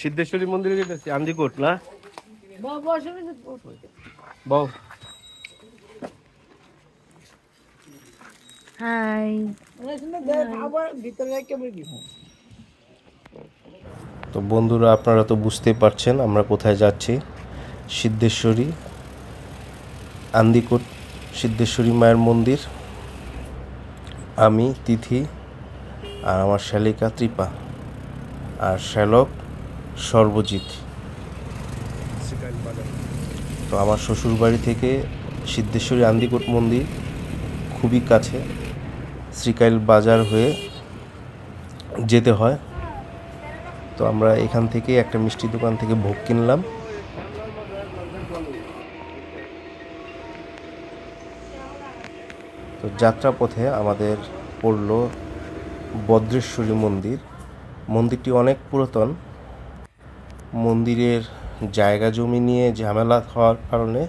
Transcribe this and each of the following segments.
সিদ্ধেশ্বরী মন্দিরে যেতেছি, আন্দিকোট না বউ। হাই। তো বন্ধুরা, আপনারা তো বুঝতেই পারছেন আমরা কোথায় যাচ্ছি। সিদ্ধেশ্বরী, আন্দিকোট সিদ্ধেশ্বরী মায়ের মন্দির। আমি তিথি আর আমার শালিকা ত্রিপা আর শ্যালক সর্বজিৎ। তো আমার শ্বশুরবাড়ি থেকে সিদ্ধেশ্বরী আন্দিকোট মন্দির খুবই কাছে, শ্রীকাইল বাজার হয়ে যেতে হয়। তো আমরা এখান থেকে একটা মিষ্টি দোকান থেকে ভোগ কিনলাম। তো যাত্রাপথে আমাদের পড়ল বদ্রেশ্বরী মন্দির। মন্দিরটি অনেক পুরাতন। মন্দিরের জায়গা জমি নিয়ে ঝামেলা হওয়ার কারণে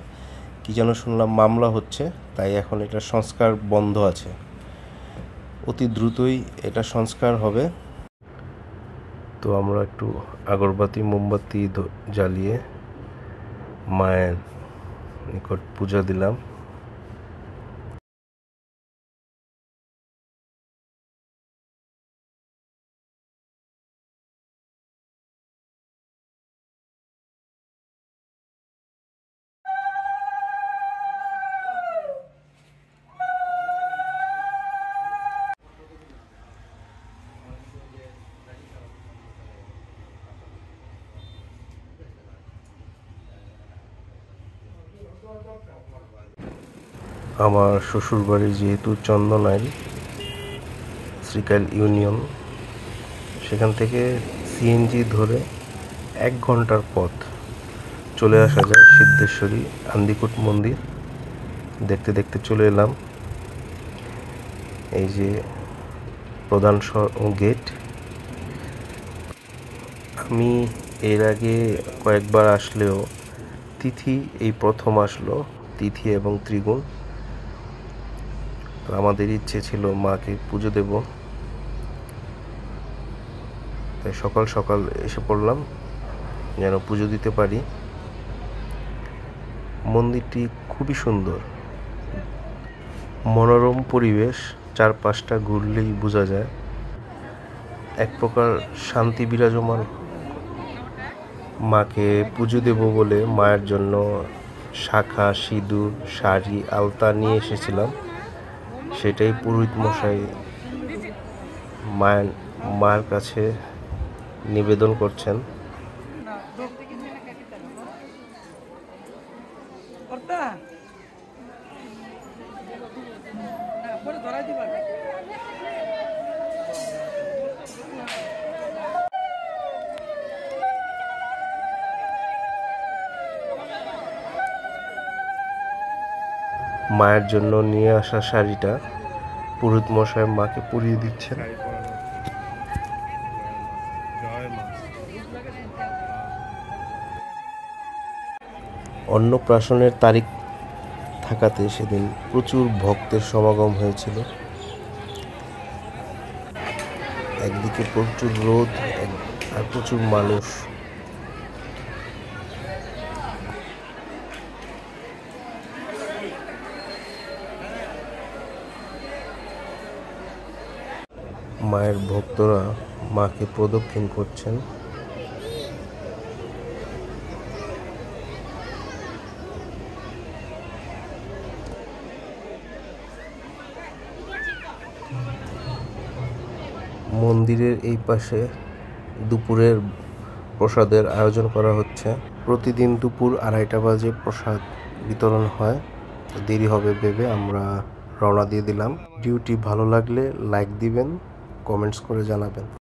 কি যেন শুনলাম মামলা হচ্ছে, তাই এখন এটা সংস্কার বন্ধ আছে। অতি দ্রুতই এটা সংস্কার হবে। তো আমরা একটু আগরবাতি মোমবাতি জ্বালিয়ে মায়ের নিকট পূজা দিলাম। আমার শ্বশুরবাড়ি যেহেতু চন্দনাইল শ্রীকাইল ইউনিয়ন, সেখান থেকে সিএনজি ধরে 1 ঘন্টার পথ চলে আসা যায় সিদ্ধেশ্বরী আন্দিকোট মন্দির। দেখতে দেখতে চলে এলাম। এই যে প্রধান গেট। আমি এর আগে কয়েকবার আসলেও তিথি এই প্রথম আসলো, তিথি এবং ত্রিগুণ। তো আমাদের ইচ্ছে ছিল মাকে পুজো দেব, তাই সকাল সকাল এসে পড়লাম যেন পুজো দিতে পারি। মন্দিরটি খুবই সুন্দর, মনোরম পরিবেশ, চারপাশটা ঘুরলেই বোঝা যায়। এক প্রকার শান্তি বিরাজমান। মাকে পুজো দেব বলে মায়ের জন্য শাখা, সিঁদুর, শাড়ি, আলতা নিয়ে এসেছিলাম। সেটাই পুরোহিত মশাই মায়ের কাছে নিবেদন করছেন। মায়ের জন্য নিয়ে আসা শাড়িটা পুরোহিত মশাই মাকে পরিয়ে দিচ্ছেন। অন্নপ্রাশনের তারিখ থাকাতে সেদিন প্রচুর ভক্তের সমাগম হয়েছিল। একদিকে প্রচুর রোদ আর প্রচুর মানুষ। মায়ের ভক্তরা মাকে প্রদক্ষিণ করছেন। মন্দিরের এই পাশে দুপুরের প্রসাদের আয়োজন করা হচ্ছে। প্রতিদিন দুপুর 2:30 বাজে প্রসাদ বিতরণ হয়। দেরি হবে ভেবে আমরা রওনা দিয়ে দিলাম। ভিডিওটি ভালো লাগলে লাইক দিবেন, কমেন্টস করে জানাবেন।